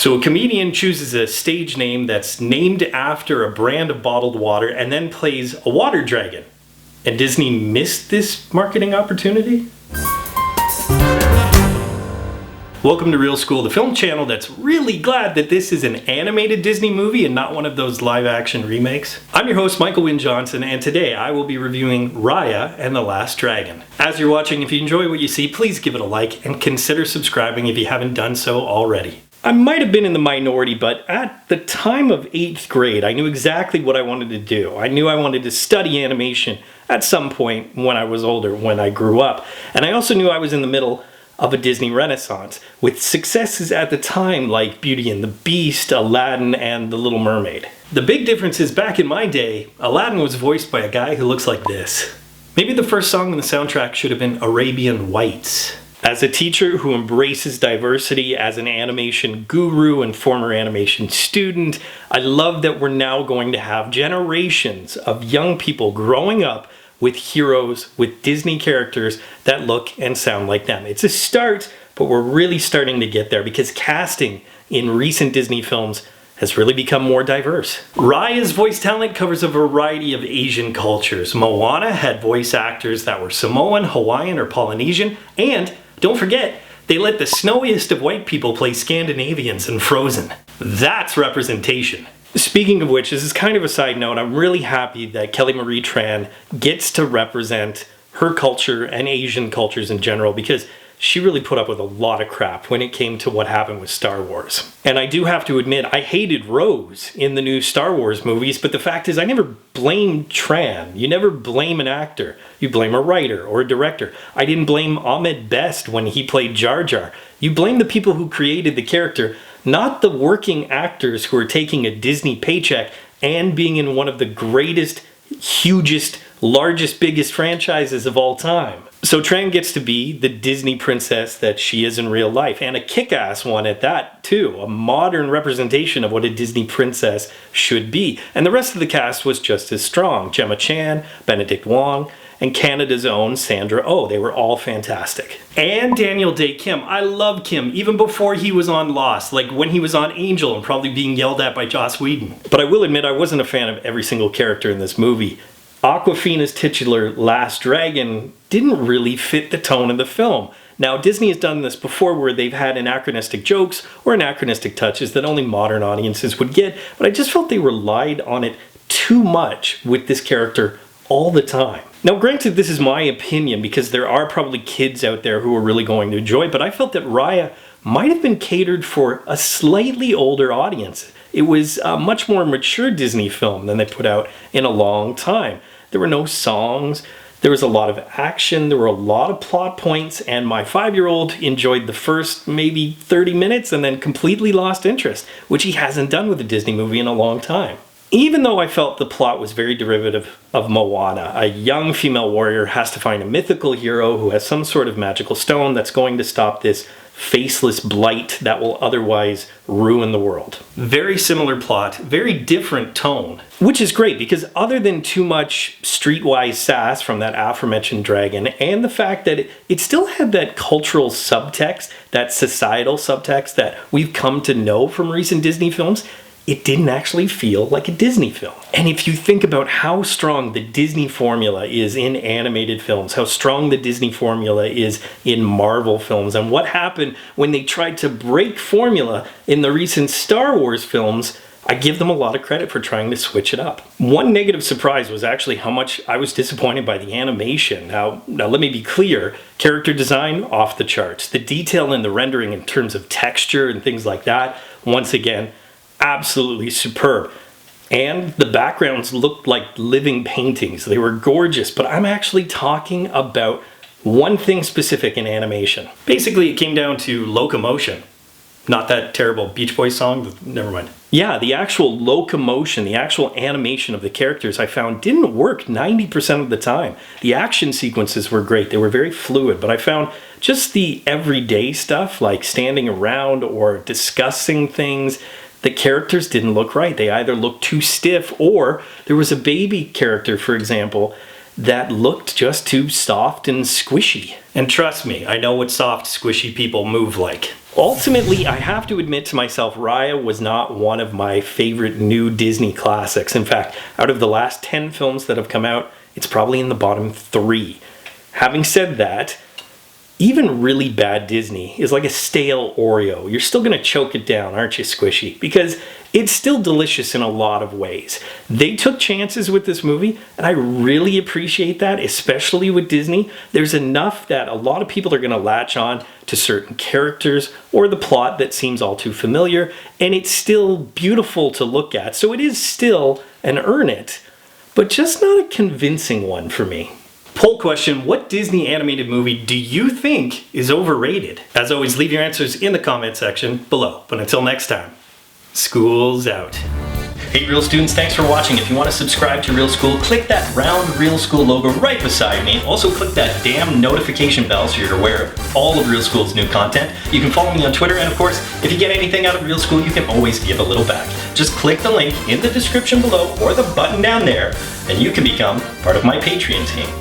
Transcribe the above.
So a comedian chooses a stage name that's named after a brand of bottled water and then plays a water dragon. And Disney missed this marketing opportunity? Welcome to Real School, the film channel that's really glad that this is an animated Disney movie and not one of those live-action remakes. I'm your host, Michael Wynne Johnson, and today I will be reviewing Raya and the Last Dragon. As you're watching, if you enjoy what you see, please give it a like and consider subscribing if you haven't done so already. I might have been in the minority, but at the time of 8th grade, I knew exactly what I wanted to do. I knew I wanted to study animation at some point when I was older, when I grew up. And I also knew I was in the middle of a Disney Renaissance, with successes at the time like Beauty and the Beast, Aladdin, and The Little Mermaid. The big difference is back in my day, Aladdin was voiced by a guy who looks like this. Maybe the first song on the soundtrack should have been Arabian Whites. As a teacher who embraces diversity, as an animation guru and former animation student, I love that we're now going to have generations of young people growing up with heroes, with Disney characters that look and sound like them. It's a start, but we're really starting to get there because casting in recent Disney films has really become more diverse. Raya's voice talent covers a variety of Asian cultures. Moana had voice actors that were Samoan, Hawaiian, or Polynesian, and don't forget, they let the snowiest of white people play Scandinavians in Frozen. That's representation. Speaking of which, this is kind of a side note, I'm really happy that Kelly Marie Tran gets to represent her culture and Asian cultures in general because she really put up with a lot of crap when it came to what happened with Star Wars. And I do have to admit, I hated Rose in the new Star Wars movies, but the fact is I never blamed Tran. You never blame an actor. You blame a writer or a director. I didn't blame Ahmed Best when he played Jar Jar. You blame the people who created the character, not the working actors who are taking a Disney paycheck and being in one of the greatest, hugest, largest, biggest franchises of all time. So Tran gets to be the Disney princess that she is in real life, and a kick-ass one at that too, a modern representation of what a Disney princess should be. And the rest of the cast was just as strong. Gemma Chan, Bendict Wong, and Canada's own Sandra Oh, they were all fantastic. And Dae Kim. I love Kim, even before he was on Lost, like when he was on Angel and probably being yelled at by Joss Whedon. But I will admit I wasn't a fan of every single character in this movie. Awkwafina's titular Last Dragon didn't really fit the tone of the film. Now, Disney has done this before where they've had anachronistic jokes or anachronistic touches that only modern audiences would get, but I just felt they relied on it too much with this character all the time. Now, granted, this is my opinion because there are probably kids out there who are really going to enjoy it, but I felt that Raya might have been catered for a slightly older audience. It was a much more mature Disney film than they put out in a long time. There were no songs, there was a lot of action, there were a lot of plot points, and my 5-year-old enjoyed the first maybe 30 minutes and then completely lost interest, which he hasn't done with a Disney movie in a long time. Even though I felt the plot was very derivative of Moana, a young female warrior has to find a mythical hero who has some sort of magical stone that's going to stop this faceless blight that will otherwise ruin the world. Very similar plot, very different tone, which is great because other than too much streetwise sass from that aforementioned dragon and the fact that it still had that cultural subtext, that societal subtext that we've come to know from recent Disney films, it didn't actually feel like a Disney film. And if you think about how strong the Disney formula is in animated films, how strong the Disney formula is in Marvel films, and what happened when they tried to break formula in the recent Star Wars films, I give them a lot of credit for trying to switch it up. One negative surprise was actually how much I was disappointed by the animation. Now let me be clear, character design off the charts. The detail in the rendering in terms of texture and things like that, once again, absolutely superb. And the backgrounds looked like living paintings. They were gorgeous, but I'm actually talking about one thing specific in animation. Basically, it came down to locomotion. Not that terrible Beach Boys song, never mind. Yeah, the actual locomotion, the actual animation of the characters I found didn't work 90% of the time. The action sequences were great, they were very fluid, but I found just the everyday stuff like standing around or discussing things, the characters didn't look right. They either looked too stiff or there was a baby character, for example, that looked just too soft and squishy. And trust me, I know what soft, squishy people move like. Ultimately, I have to admit to myself, Raya was not one of my favorite new Disney classics. In fact, out of the last 10 films that have come out, it's probably in the bottom 3. Having said that, even really bad Disney is like a stale Oreo. You're still gonna choke it down, aren't you, Squishy? Because it's still delicious in a lot of ways. They took chances with this movie, and I really appreciate that, especially with Disney. There's enough that a lot of people are gonna latch on to certain characters or the plot that seems all too familiar, and it's still beautiful to look at. So it is still an earn it, but just not a convincing one for me. Poll question, what Disney animated movie do you think is overrated? As always, leave your answers in the comment section below. But until next time, school's out. Hey Real students, thanks for watching. If you want to subscribe to Real School, click that round Real School logo right beside me. Also click that damn notification bell so you're aware of all of Real School's new content. You can follow me on Twitter, and of course, if you get anything out of Real School, you can always give a little back. Just click the link in the description below or the button down there, and you can become part of my Patreon team.